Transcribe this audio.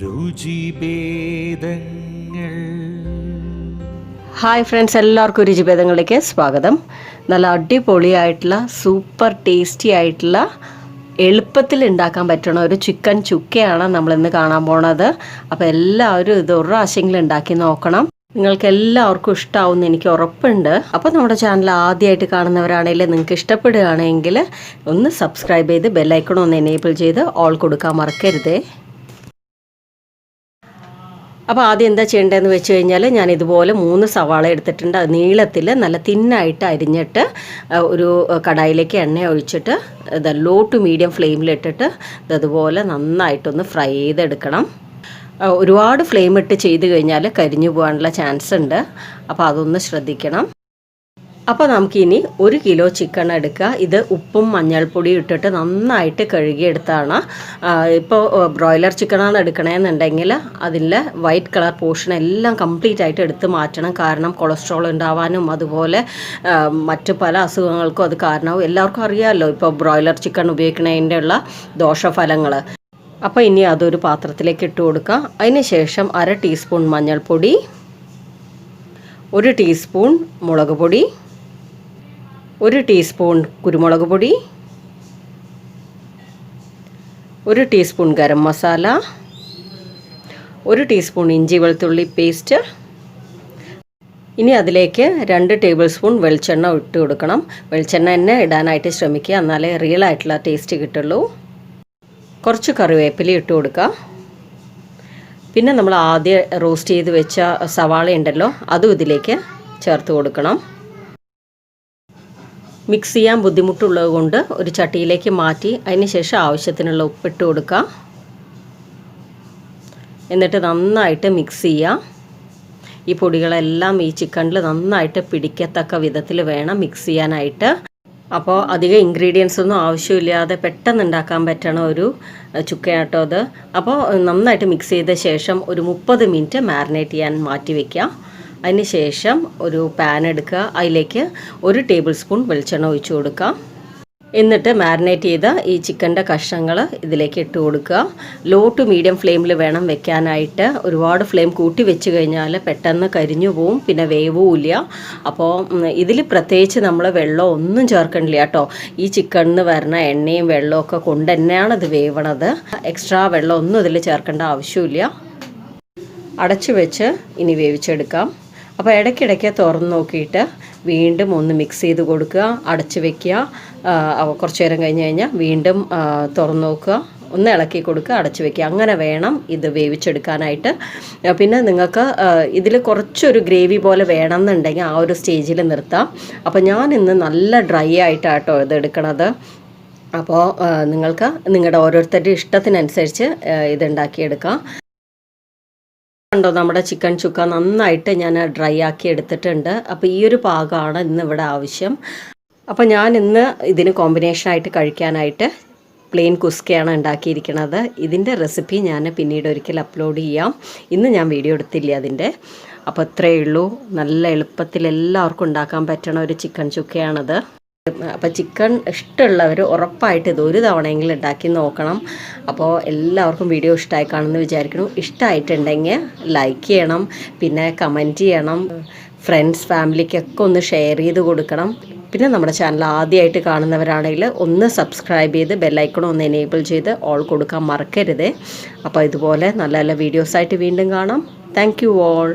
രുചിഭേദങ്ങൾ. Hi friends, എല്ലാവർക്കും രുചിഭേദങ്ങളിലേക്ക് സ്വാഗതം. നല്ല അടിപൊളിയായിട്ടുള്ള സൂപ്പർ ടേസ്റ്റി ആയിട്ടുള്ള എളുപ്പത്തിൽ ഉണ്ടാക്കാൻ പറ്റുന്ന ഒരു ചിക്കൻ ചുക്കയാണ് നമ്മളിന്ന് കാണാൻ പോണത്. അപ്പോൾ എല്ലാവരും ഇത് ഒരു പ്രാവശ്യമെങ്കിലും ഉണ്ടാക്കി നോക്കണം. നിങ്ങൾക്ക് എല്ലാവർക്കും ഇഷ്ടമാവുമെന്ന് എനിക്ക് ഉറപ്പുണ്ട്. അപ്പോൾ നമ്മുടെ ചാനൽ ആദ്യമായിട്ട് കാണുന്നവരാണെങ്കിൽ നിങ്ങൾക്ക് ഇഷ്ടപ്പെടുകയാണെങ്കിൽ ഒന്ന് സബ്സ്ക്രൈബ് ചെയ്ത് ബെല്ലൈക്കൺ ഒന്ന് എനേബിൾ ചെയ്ത് ഓൾ കൊടുക്കാൻ മറക്കരുതേ. അപ്പോൾ ആദ്യം എന്താ ചെയ്യേണ്ടതെന്ന് വെച്ച് കഴിഞ്ഞാൽ ഞാൻ ഇതുപോലെ 3 സവാള എടുത്തിട്ടുണ്ട്. അത് നീളത്തിൽ നല്ല തിന്നായിട്ട് അരിഞ്ഞിട്ട് ഒരു കടായിലേക്ക് എണ്ണ ഒഴിച്ചിട്ട് ഇത് ലോ ടു മീഡിയം ഫ്ലെയിമിലിട്ടിട്ട് ഇതുപോലെ നന്നായിട്ടൊന്ന് ഫ്രൈ ചെയ്തെടുക്കണം. ഒരുപാട് ഫ്ലെയിം ഇട്ട് ചെയ്ത് കഴിഞ്ഞാൽ കരിഞ്ഞു പോകാനുള്ള ചാൻസ് ഉണ്ട്. അപ്പോൾ അതൊന്ന് ശ്രദ്ധിക്കണം. അപ്പോൾ നമുക്കിനി 1 കിലോ ചിക്കൻ എടുക്കുക. ഇത് ഉപ്പും മഞ്ഞൾപ്പൊടിയും ഇട്ടിട്ട് നന്നായിട്ട് കഴുകിയെടുത്താണ്. ഇപ്പോൾ ബ്രോയിലർ ചിക്കനാണ് എടുക്കണമെന്നുണ്ടെങ്കിൽ അതിൻ്റെ വൈറ്റ് കളർ പോർഷൻ എല്ലാം കംപ്ലീറ്റ് ആയിട്ട് എടുത്ത് മാറ്റണം. കാരണം കൊളസ്ട്രോൾ ഉണ്ടാവാനും അതുപോലെ മറ്റു പല അസുഖങ്ങൾക്കും അത് കാരണവും എല്ലാവർക്കും അറിയാമല്ലോ, ഇപ്പോൾ ബ്രോയിലർ ചിക്കൻ ഉപയോഗിക്കുന്നതിൻ്റെ ഉള്ള ദോഷഫലങ്ങൾ. അപ്പോൾ ഇനി അതൊരു പാത്രത്തിലേക്ക് ഇട്ട് കൊടുക്കുക. അതിന് ശേഷം 1/2 ടീസ്പൂൺ മഞ്ഞൾപ്പൊടി, 1 ടീസ്പൂൺ മുളക് പൊടി, 1 ടീസ്പൂൺ കുരുമുളക് പൊടി, 1 ടീസ്പൂൺ ഗരം മസാല, 1 ടീസ്പൂൺ ഇഞ്ചി വെളുത്തുള്ളി പേസ്റ്റ്. ഇനി അതിലേക്ക് 2 ടേബിൾ സ്പൂൺ വെളിച്ചെണ്ണ ഇട്ട് കൊടുക്കണം. വെളിച്ചെണ്ണ തന്നെ ഇടാനായിട്ട് ശ്രമിക്കുക, എന്നാലേ റിയൽ ആയിട്ടുള്ള ടേസ്റ്റ് കിട്ടുള്ളൂ. കുറച്ച് കറിവേപ്പില ഇട്ട് കൊടുക്കുക. പിന്നെ നമ്മൾ ആദ്യം റോസ്റ്റ് ചെയ്ത് വെച്ച സവാള ഉണ്ടല്ലോ, അതും ഇതിലേക്ക് ചേർത്ത് കൊടുക്കണം. മിക്സ് ചെയ്യാൻ ബുദ്ധിമുട്ടുള്ളത് കൊണ്ട് ഒരു ചട്ടിയിലേക്ക് മാറ്റി അതിന് ശേഷം ആവശ്യത്തിനുള്ള ഉപ്പിട്ട് കൊടുക്കുക. എന്നിട്ട് നന്നായിട്ട് മിക്സ് ചെയ്യുക. ഈ പൊടികളെല്ലാം ഈ ചിക്കനിൽ നന്നായിട്ട് പിടിക്കത്തക്ക വിധത്തിൽ വേണം മിക്സ് ചെയ്യാനായിട്ട്. അപ്പോൾ അധികം ഇൻഗ്രീഡിയൻസ് ഒന്നും ആവശ്യമില്ലാതെ പെട്ടെന്ന് ഉണ്ടാക്കാൻ പറ്റണ ഒരു ചുക്കയാട്ടോ അത്. അപ്പോൾ നന്നായിട്ട് മിക്സ് ചെയ്ത ശേഷം ഒരു 30 മിനിറ്റ് മാരിനേറ്റ് ചെയ്യാൻ മാറ്റി വയ്ക്കുക. അതിന് ശേഷം ഒരു പാൻ എടുക്കുക. അതിലേക്ക് 1 ടേബിൾ സ്പൂൺ വെളിച്ചെണ്ണ ഒഴിച്ചു കൊടുക്കുക. എന്നിട്ട് മാരിനേറ്റ് ചെയ്ത ഈ ചിക്കൻ്റെ കഷ്ണങ്ങൾ ഇതിലേക്ക് ഇട്ട് കൊടുക്കുക. ലോ ടു മീഡിയം ഫ്ലെയിമിൽ വേണം വെക്കാനായിട്ട്. ഒരുപാട് ഫ്ലെയിം കൂട്ടി വെച്ച് കഴിഞ്ഞാൽ പെട്ടെന്ന് കരിഞ്ഞു പോവും, പിന്നെ വേവുമില്ല. അപ്പോൾ ഇതിൽ പ്രത്യേകിച്ച് നമ്മൾ വെള്ളം ഒന്നും ചേർക്കണില്ല കേട്ടോ. ഈ ചിക്കനിന്ന് വരുന്ന എണ്ണയും വെള്ളമൊക്കെ കൊണ്ട് തന്നെയാണ് ഇത് വേവണത്. എക്സ്ട്രാ വെള്ളം ഒന്നും ഇതിൽ ചേർക്കേണ്ട ആവശ്യമില്ല. അടച്ചു വെച്ച് ഇനി വേവിച്ചെടുക്കാം. അപ്പോൾ ഇടയ്ക്കിടയ്ക്ക് തുറന്ന് നോക്കിയിട്ട് വീണ്ടും ഒന്ന് മിക്സ് ചെയ്ത് കൊടുക്കുക, അടച്ച് വയ്ക്കുക. കുറച്ച് നേരം കഴിഞ്ഞ് കഴിഞ്ഞാൽ വീണ്ടും തുറന്ന് നോക്കുക, ഒന്ന് ഇളക്കി കൊടുക്കുക, അടച്ച് വയ്ക്കുക. അങ്ങനെ വേണം ഇത് വേവിച്ചെടുക്കാനായിട്ട്. പിന്നെ നിങ്ങൾക്ക് ഇതിൽ കുറച്ചൊരു ഗ്രേവി പോലെ വേണമെന്നുണ്ടെങ്കിൽ ആ ഒരു സ്റ്റേജിൽ നിർത്താം. അപ്പോൾ ഞാൻ ഇന്ന് നല്ല ഡ്രൈ ആയിട്ടാട്ടോ ഇത് എടുക്കണത്. അപ്പോൾ നിങ്ങൾക്ക് നിങ്ങളുടെ ഓരോരുത്തരുടെ ഇഷ്ടത്തിനനുസരിച്ച് ഇത് ഉണ്ടാക്കിയെടുക്കാം. കണ്ടോ, നമ്മുടെ ചിക്കൻ ചുക്ക നന്നായിട്ട് ഞാൻ ഡ്രൈ ആക്കി എടുത്തിട്ടുണ്ട്. അപ്പോൾ ഈ ഒരു പാകമാണ് ഇന്ന് ഇവിടെ ആവശ്യം. അപ്പോൾ ഞാൻ ഇന്ന് ഇതിന് കോമ്പിനേഷനായിട്ട് കഴിക്കാനായിട്ട് പ്ലെയിൻ കുസ്കയാണ് ഉണ്ടാക്കിയിരിക്കുന്നത്. ഇതിൻ്റെ റെസിപ്പി ഞാൻ പിന്നീട് ഒരിക്കൽ അപ്ലോഡ് ചെയ്യാം. ഇന്ന് ഞാൻ വീഡിയോ എടുത്തില്ല അതിൻ്റെ. അപ്പോൾ ഇത്രയേ ഉള്ളൂ. നല്ല എളുപ്പത്തിൽ എല്ലാവർക്കും ഉണ്ടാക്കാൻ പറ്റണ ഒരു ചിക്കൻ ചുക്കയാണത്. അപ്പോൾ ചിക്കൻ ഇഷ്ടമുള്ളവർ ഉറപ്പായിട്ട് ഇത് ഒരു തവണയെങ്കിലും ഉണ്ടാക്കി നോക്കണം. അപ്പോൾ എല്ലാവർക്കും വീഡിയോ ഇഷ്ടമായി കാണുമെന്ന് വിചാരിക്കുന്നു. ഇഷ്ടമായിട്ടുണ്ടെങ്കിൽ ലൈക്ക് ചെയ്യണം, പിന്നെ കമൻറ്റ് ചെയ്യണം, ഫ്രണ്ട്സ് ഫാമിലിക്കൊക്കെ ഒന്ന് ഷെയർ ചെയ്ത് കൊടുക്കണം. പിന്നെ നമ്മുടെ ചാനൽ ആദ്യമായിട്ട് കാണുന്നവരാണെങ്കിൽ ഒന്ന് സബ്സ്ക്രൈബ് ചെയ്ത് ബെല്ലൈക്കൺ ഒന്ന് എനേബിൾ ചെയ്ത് ഓൾ കൊടുക്കാൻ മറക്കരുത്. അപ്പോൾ ഇതുപോലെ നല്ല നല്ല വീഡിയോസായിട്ട് വീണ്ടും കാണാം. Thank you all.